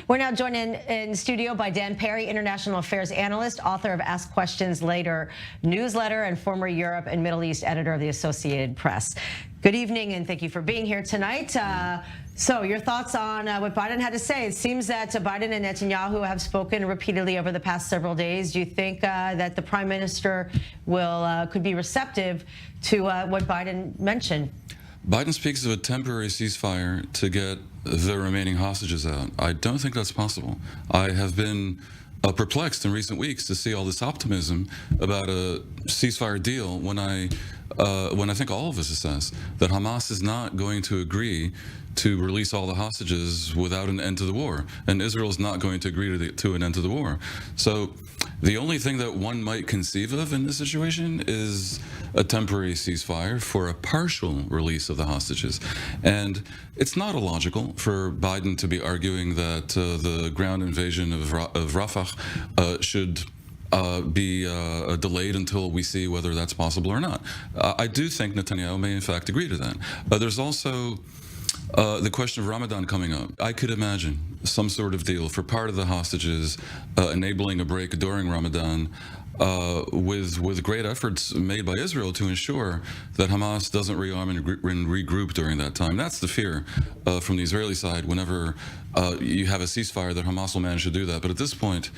We're now joined in studio by Dan Perry, International Affairs Analyst, author of Ask Questions Later newsletter, and former Europe and Middle East editor of the Associated Press. Good evening, and thank you for being here tonight. So your thoughts on what Biden had to say? It seems that Biden and Netanyahu have spoken repeatedly over the past several days. Do you think that the Prime Minister could be receptive to what Biden mentioned? Biden speaks of a temporary ceasefire to get the remaining hostages out. I don't think that's possible. I have been perplexed in recent weeks to see all this optimism about a ceasefire deal when I think all of us assess that Hamas is not going to agree to release all the hostages without an end to the war, and Israel is not going to agree to an end to the war. So the only thing that one might conceive of in this situation is a temporary ceasefire for a partial release of the hostages. And it's not illogical for Biden to be arguing that the ground invasion of Rafah should be delayed until we see whether that's possible or not. I do think Netanyahu may in fact agree to that. There's also the question of Ramadan coming up. I could imagine some sort of deal for part of the hostages, enabling a break during Ramadan, with great efforts made by Israel to ensure that Hamas doesn't rearm and regroup during that time. That's the fear from the Israeli side whenever you have a ceasefire, that Hamas will manage to do that. But at this point,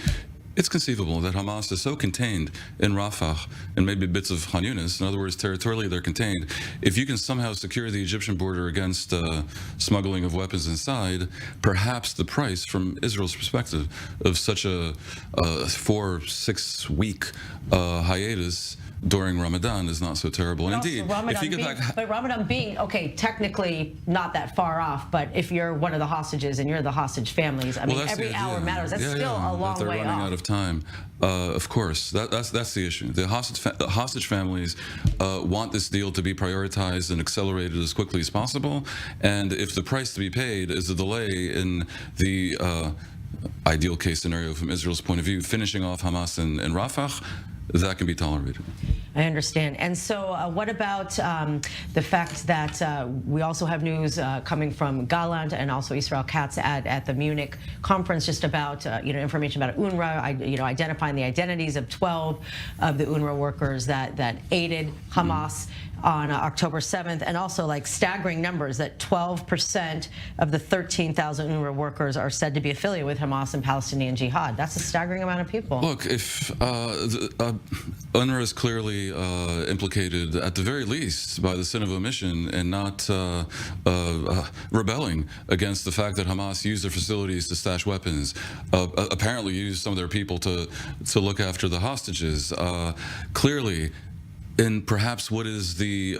it's conceivable that Hamas is so contained in Rafah and maybe bits of Khan Yunis, in other words, territorially they're contained. If you can somehow secure the Egyptian border against smuggling of weapons inside, perhaps the price from Israel's perspective of such a 4-6 week hiatus during Ramadan is not so terrible. And indeed, if you get back... But Ramadan being, okay, technically not that far off, but if you're one of the hostages and you're the hostage families, I mean, every hour matters. That's still a long way off. They're running out of time. Of course, that's the issue. The hostage families want this deal to be prioritized and accelerated as quickly as possible. And if the price to be paid is a delay in the ideal case scenario from Israel's point of view, finishing off Hamas and Rafah, that can be tolerated. I understand. And so what about the fact that we also have news coming from Gallant and also Israel Katz at the Munich conference just about information about UNRWA, identifying the identities of 12 of the UNRWA workers that aided Hamas on October 7th, and also like staggering numbers that 12% of the 13,000 UNRWA workers are said to be affiliated with Hamas and Palestinian Jihad. That's a staggering amount of people. Look, if UNRWA is clearly implicated, at the very least, by the sin of omission and not rebelling against the fact that Hamas used their facilities to stash weapons, apparently used some of their people to look after the hostages. Clearly, and perhaps what is the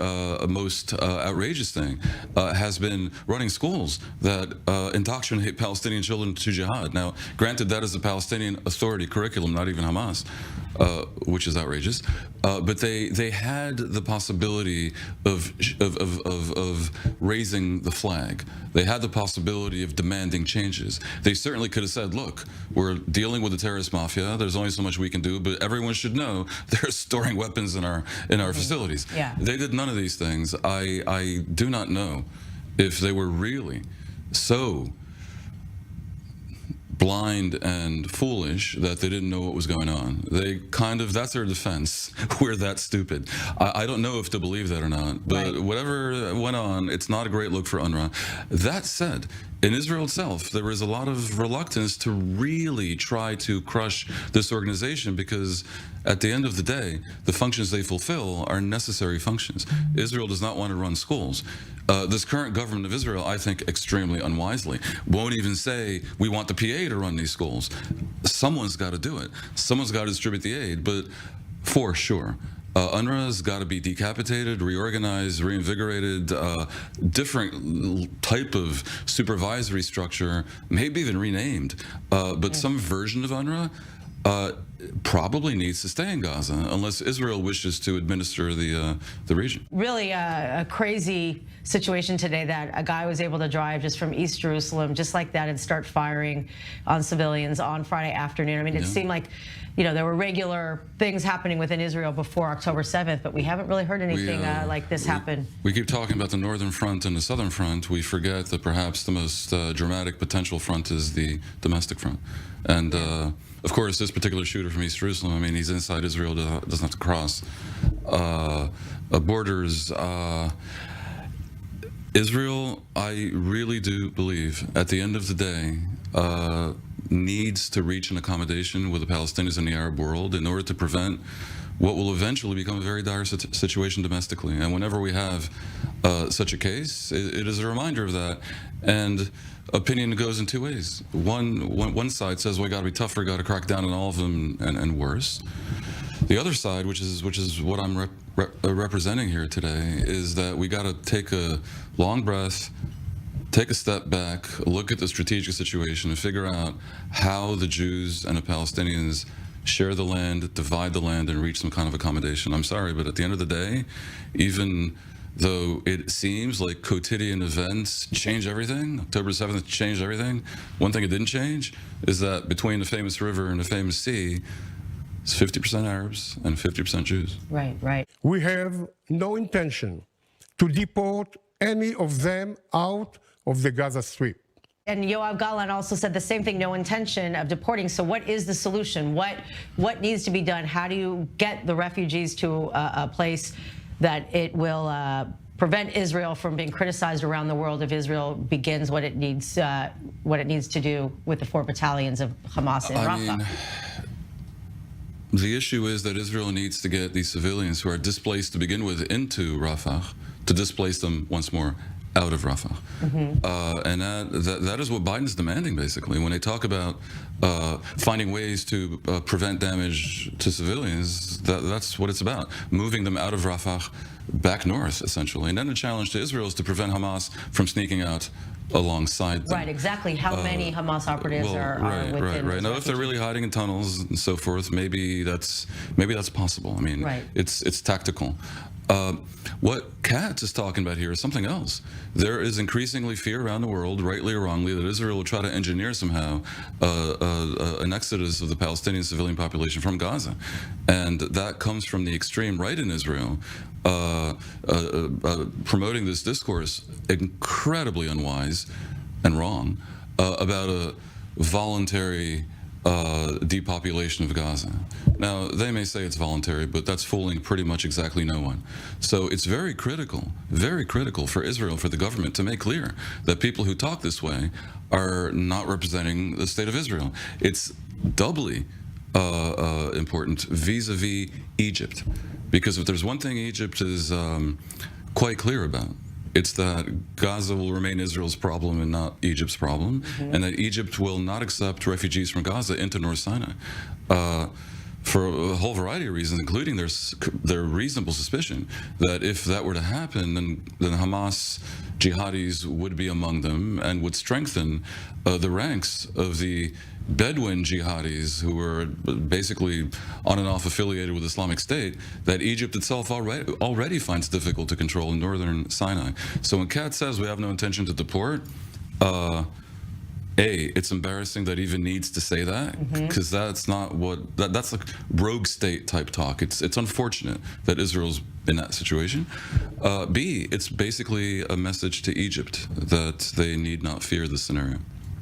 most outrageous thing has been running schools that indoctrinate Palestinian children to jihad. Now, granted, that is a Palestinian Authority curriculum, not even Hamas, which is outrageous. But they had the possibility of raising the flag. They had the possibility of demanding changes. They certainly could have said, look, we're dealing with the terrorist mafia. There's only so much we can do, but everyone should know they're storing weapons in our facilities. Yeah. They did none of these things. I do not know if they were really so blind and foolish that they didn't know what was going on. They that's their defense. We're that stupid. I don't know if to believe that or not, but right. Whatever went on, it's not a great look for UNRWA. That said, in Israel itself, there is a lot of reluctance to really try to crush this organization because at the end of the day, the functions they fulfill are necessary functions. Israel does not want to run schools. This current government of Israel, I think extremely unwisely, won't even say, we want the PA to run these schools. Someone's got to do it. Someone's got to distribute the aid, but for sure. UNRWA's got to be decapitated, reorganized, reinvigorated, different type of supervisory structure, maybe even renamed, but some version of UNRWA probably needs to stay in Gaza unless Israel wishes to administer the region. Really a crazy situation today that a guy was able to drive just from East Jerusalem just like that and start firing on civilians on Friday afternoon. I mean, it seemed like, you know, there were regular things happening within Israel before October 7th, but we haven't really heard anything like this happen. We keep talking about the northern front and the southern front. We forget that perhaps the most dramatic potential front is the domestic front. And of course, this particular shooter from East Jerusalem, I mean, he's inside Israel, doesn't have to cross borders. Israel, I really do believe, at the end of the day, needs to reach an accommodation with the Palestinians and the Arab world in order to prevent what will eventually become a very dire situation domestically. And whenever we have such a case, it is a reminder of that. And opinion goes in two ways. One side says, well, we got to be tougher, got to crack down on all of them, and worse. The other side, which is what I'm representing here today, is that we got to take a long breath, take a step back, look at the strategic situation, and figure out how the Jews and the Palestinians share the land, divide the land, and reach some kind of accommodation. I'm sorry, but at the end of the day, even though it seems like quotidian events change everything, October 7th changed everything, one thing it didn't change is that between the famous river and the famous sea, it's 50% Arabs and 50% Jews. Right, right. We have no intention to deport any of them out of the Gaza Strip. And Yoav Gallant also said the same thing, no intention of deporting. So what is the solution? What needs to be done? How do you get the refugees to a place that it will prevent Israel from being criticized around the world if Israel begins what it needs to do with the 4 battalions of Hamas in Rafah? The issue is that Israel needs to get these civilians who are displaced to begin with into Rafah, to displace them once more out of Rafah. And that is what Biden's demanding, basically. When they talk about finding ways to prevent damage to civilians, that's what it's about. Moving them out of Rafah back north, essentially. And then the challenge to Israel is to prevent Hamas from sneaking out alongside them. Right, exactly. How many Hamas operatives are within Right. Now, if they're really hiding in tunnels and so forth, maybe that's possible. I mean, it's tactical. What Katz is talking about here is something else. There is increasingly fear around the world, rightly or wrongly, that Israel will try to engineer somehow an exodus of the Palestinian civilian population from Gaza. And that comes from the extreme right in Israel, promoting this discourse, incredibly unwise and wrong, about a voluntary depopulation of Gaza. Now, they may say it's voluntary, but that's fooling pretty much exactly no one. So it's very critical for Israel, for the government to make clear that people who talk this way are not representing the state of Israel. It's doubly important vis-a-vis Egypt, because if there's one thing Egypt is quite clear about, it's that Gaza will remain Israel's problem and not Egypt's problem, and that Egypt will not accept refugees from Gaza into North Sinai for a whole variety of reasons, including their reasonable suspicion that if that were to happen, then Hamas jihadis would be among them and would strengthen the ranks of the Bedouin jihadis who were basically on and off affiliated with Islamic State, that Egypt itself already finds difficult to control in northern Sinai. So when Katz says we have no intention to deport, it's embarrassing that he even needs to say that, because that's not what, that's like rogue state type talk. It's unfortunate that Israel's in that situation. B, it's basically a message to Egypt that they need not fear this scenario.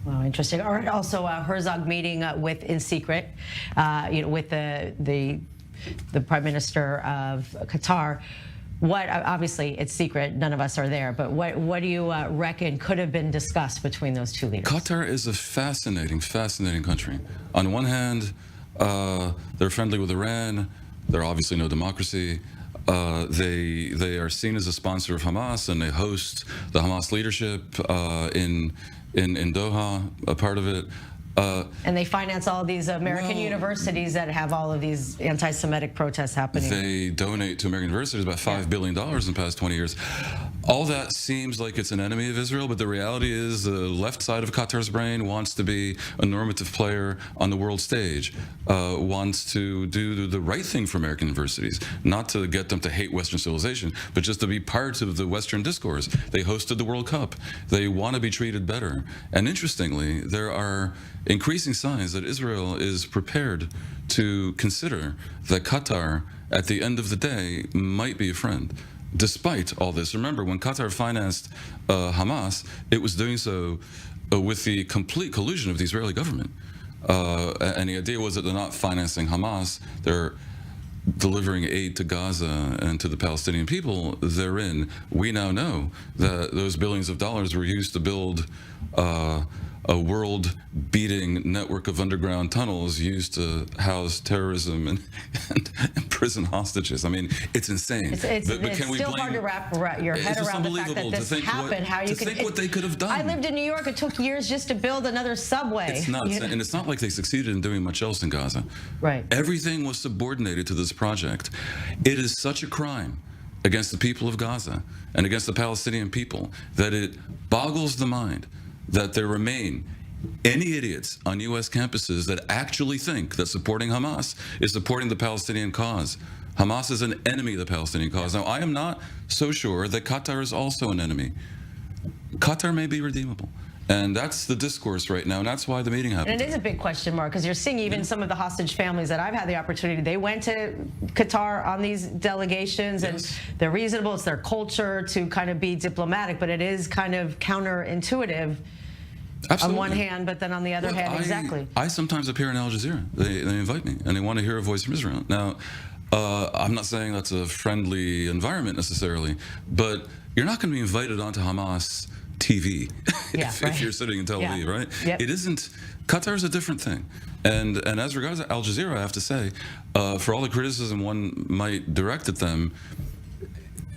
Wow, interesting. All right. Also, Herzog meeting in secret, with the Prime Minister of Qatar. What, obviously, it's secret. None of us are there. But what do you reckon could have been discussed between those two leaders? Qatar is a fascinating country. On one hand, they're friendly with Iran. They're obviously no democracy. They are seen as a sponsor of Hamas, and they host the Hamas leadership in Doha, a part of it. And they finance all these American universities that have all of these anti-Semitic protests happening. They donate to American universities about $5 billion in the past 20 years. All that seems like it's an enemy of Israel, but the reality is the left side of Qatar's brain wants to be a normative player on the world stage, wants to do the right thing for American universities, not to get them to hate Western civilization, but just to be part of the Western discourse. They hosted the World Cup. They want to be treated better. And interestingly, there are increasing signs that Israel is prepared to consider that Qatar, at the end of the day, might be a friend. Despite all this, remember, when Qatar financed Hamas, it was doing so with the complete collusion of the Israeli government. And the idea was that they're not financing Hamas, they're delivering aid to Gaza and to the Palestinian people therein. We now know that those billions of dollars were used to build a world-beating network of underground tunnels used to house terrorism and prison hostages. I mean, it's insane. It's still hard to wrap your head around the fact that this happened. How you could think what they could have done. I lived in New York. It took years just to build another subway. It's nuts, and it's not like they succeeded in doing much else in Gaza. Right. Everything was subordinated to this project. It is such a crime against the people of Gaza and against the Palestinian people that it boggles the mind that there remain any idiots on U.S. campuses that actually think that supporting Hamas is supporting the Palestinian cause. Hamas is an enemy of the Palestinian cause. Now, I am not so sure that Qatar is also an enemy. Qatar may be redeemable. And that's the discourse right now, and that's why the meeting happened. And it is a big question mark, because you're seeing even some of the hostage families that I've had the opportunity, they went to Qatar on these delegations, and they're reasonable. It's their culture to kind of be diplomatic, but it is kind of counterintuitive. Absolutely. On one hand, but then on the other hand, exactly. I sometimes appear in Al Jazeera. They invite me, and they want to hear a voice from Israel. Now, I'm not saying that's a friendly environment necessarily, but you're not going to be invited onto Hamas TV if you're sitting in Tel Aviv, right? Yep. It isn't. Qatar is a different thing. And as regards to Al Jazeera, I have to say, for all the criticism one might direct at them,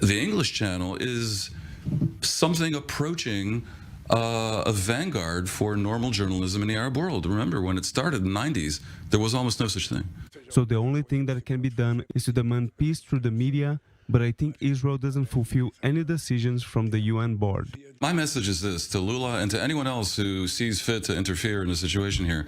the English channel is something approaching a vanguard for normal journalism in the Arab world. Remember, when it started in the 90s, there was almost no such thing. So the only thing that can be done is to demand peace through the media, but I think Israel doesn't fulfill any decisions from the UN board. My message is this to Lula and to anyone else who sees fit to interfere in the situation here.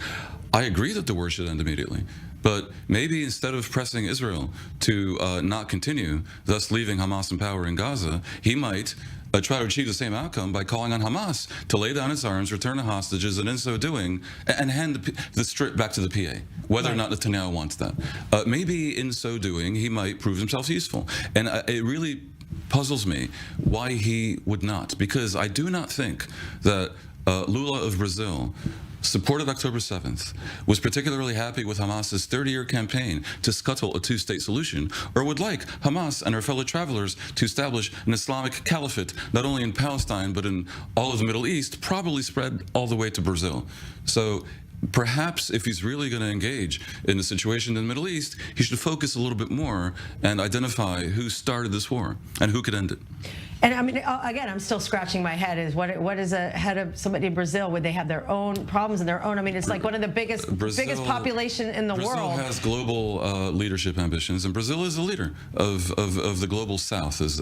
I agree that the war should end immediately, but maybe instead of pressing Israel to not continue, thus leaving Hamas in power in Gaza, he might try to achieve the same outcome by calling on Hamas to lay down its arms, return the hostages, and in so doing, and hand the strip back to the PA, whether or not Netanyahu wants that. Maybe in so doing, he might prove himself useful. And it really puzzles me why he would not, because I do not think that Lula of Brazil supported October 7th, was particularly happy with Hamas's 30-year campaign to scuttle a two-state solution, or would like Hamas and her fellow travelers to establish an Islamic caliphate, not only in Palestine, but in all of the Middle East, probably spread all the way to Brazil. So perhaps if he's really going to engage in the situation in the Middle East, he should focus a little bit more and identify who started this war and who could end it. And I mean, again, I'm still scratching my head. Is what is a head of somebody in Brazil? Would they have their own problems and their own? I mean, it's like one of the biggest population in the world. Brazil has global leadership ambitions, and Brazil is a leader of the global South, as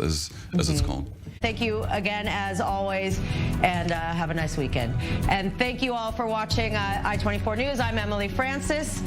it's called. Thank you again, as always, and have a nice weekend. And thank you all for watching I24 News. I'm Emily Francis.